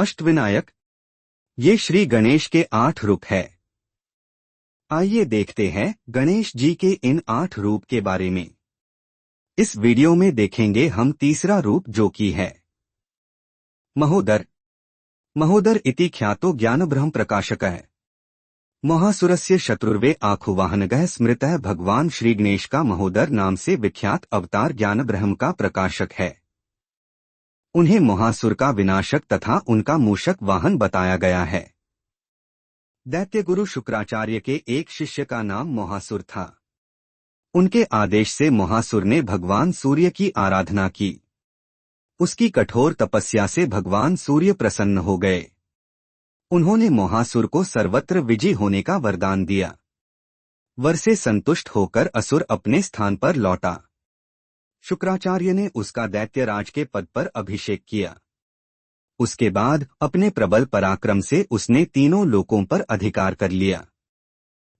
अष्टविनायक, ये श्री गणेश के 8 रूप है। आइए देखते हैं गणेश जी के इन 8 रूप के बारे में। इस वीडियो में देखेंगे हम तीसरा रूप जो कि है महोदर। महोदर इति ख्यातो ज्ञानब्रह्म प्रकाशकः महासुरस्य शत्रुर्वे आखुवाहनगः स्मृतः भगवान श्री गणेश का महोदर नाम से विख्यात अवतार ज्ञानब्रह्म का प्रकाशक है। उन्हें महासुर का विनाशक तथा उनका मूषक वाहन बताया गया है। दैत्य गुरु शुक्राचार्य के एक शिष्य का नाम महासुर था। उनके आदेश से महासुर ने भगवान सूर्य की आराधना की। उसकी कठोर तपस्या से भगवान सूर्य प्रसन्न हो गए। उन्होंने महासुर को सर्वत्र विजयी होने का वरदान दिया। वर से संतुष्ट होकर असुर अपने स्थान पर लौटा। शुक्राचार्य ने उसका दैत्यराज के पद पर अभिषेक किया। उसके बाद अपने प्रबल पराक्रम से उसने तीनों लोकों पर अधिकार कर लिया।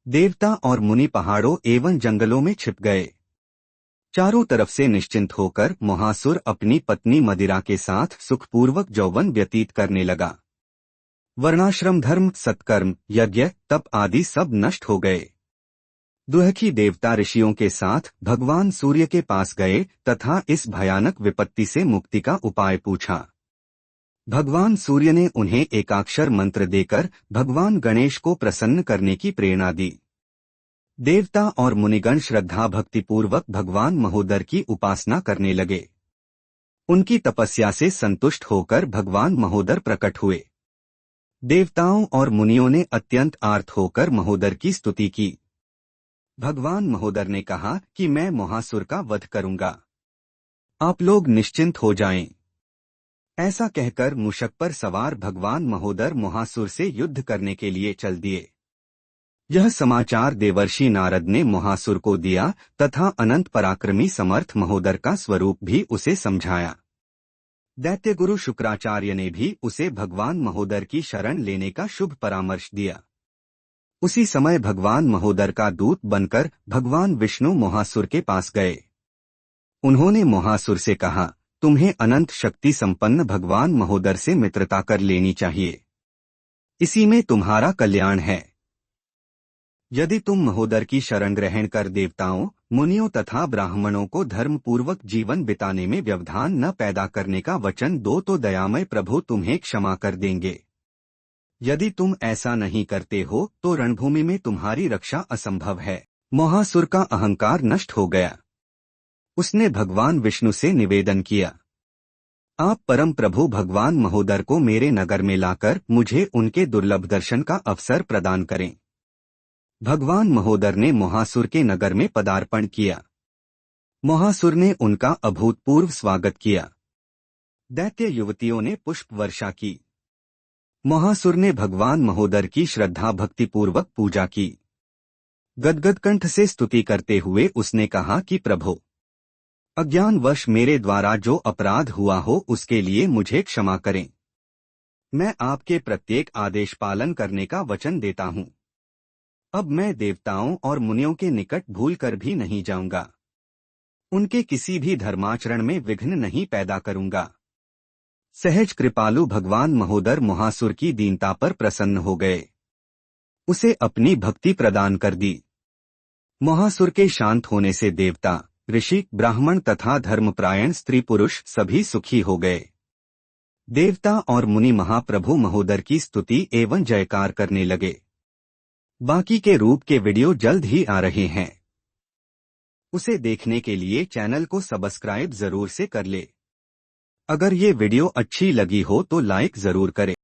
देवता और मुनि पहाड़ों एवं जंगलों में छिप गए। चारों तरफ से निश्चिंत होकर महासुर अपनी पत्नी मदिरा के साथ सुखपूर्वक यौवन व्यतीत करने लगा। वर्णाश्रम धर्म, सत्कर्म, यज्ञ, तप आदि सब नष्ट हो गए। दुहखी देवता ऋषियों के साथ भगवान सूर्य के पास गए तथा इस भयानक विपत्ति से मुक्ति का उपाय पूछा। भगवान सूर्य ने उन्हें एकाक्षर मंत्र देकर भगवान गणेश को प्रसन्न करने की प्रेरणा दी। देवता और मुनिगण श्रद्धा भक्तिपूर्वक भगवान महोदर की उपासना करने लगे। उनकी तपस्या से संतुष्ट होकर भगवान महोदर प्रकट हुए। देवताओं और मुनियों ने अत्यंत आर्त होकर महोदर की स्तुति की। भगवान महोदर ने कहा कि मैं महासुर का वध करूंगा, आप लोग निश्चिंत हो जाएं। ऐसा कहकर मूषक पर सवार भगवान महोदर महासुर से युद्ध करने के लिए चल दिए। यह समाचार देवर्षि नारद ने महासुर को दिया तथा अनंत पराक्रमी समर्थ महोदर का स्वरूप भी उसे समझाया। दैत्य गुरु शुक्राचार्य ने भी उसे भगवान महोदर की शरण लेने का शुभ परामर्श दिया। उसी समय भगवान महोदर का दूत बनकर भगवान विष्णु महासुर के पास गए। उन्होंने महासुर से कहा, तुम्हें अनंत शक्ति संपन्न भगवान महोदर से मित्रता कर लेनी चाहिए, इसी में तुम्हारा कल्याण है। यदि तुम महोदर की शरण ग्रहण कर देवताओं, मुनियों तथा ब्राह्मणों को धर्मपूर्वक जीवन बिताने में व्यवधान न पैदा करने का वचन दो तो दयामय प्रभु तुम्हें क्षमा कर देंगे। यदि तुम ऐसा नहीं करते हो तो रणभूमि में तुम्हारी रक्षा असंभव है। महासुर का अहंकार नष्ट हो गया। उसने भगवान विष्णु से निवेदन किया, आप परम प्रभु भगवान महोदर को मेरे नगर में लाकर मुझे उनके दुर्लभ दर्शन का अवसर प्रदान करें। भगवान महोदर ने महासुर के नगर में पदार्पण किया। महासुर ने उनका अभूतपूर्व स्वागत किया। दैत्य युवतियों ने पुष्प वर्षा की। महासुर ने भगवान महोदर की श्रद्धा भक्तिपूर्वक पूजा की। गदगद कंठ से स्तुति करते हुए उसने कहा कि प्रभु, अज्ञानवश मेरे द्वारा जो अपराध हुआ हो उसके लिए मुझे क्षमा करें। मैं आपके प्रत्येक आदेश पालन करने का वचन देता हूँ। अब मैं देवताओं और मुनियों के निकट भूल कर भी नहीं जाऊंगा। उनके किसी भी धर्माचरण में विघ्न नहीं पैदा करूंगा। सहज कृपालु भगवान महोदर महासुर की दीनता पर प्रसन्न हो गए। उसे अपनी भक्ति प्रदान कर दी। महासुर के शांत होने से देवता, ऋषि, ब्राह्मण तथा धर्मपरायण स्त्री पुरुष सभी सुखी हो गए। देवता और मुनि महाप्रभु महोदर की स्तुति एवं जयकार करने लगे। बाकी के रूप के वीडियो जल्द ही आ रहे हैं। उसे देखने के लिए चैनल को सब्सक्राइब जरूर से कर ले। अगर ये वीडियो अच्छी लगी हो तो लाइक जरूर करें।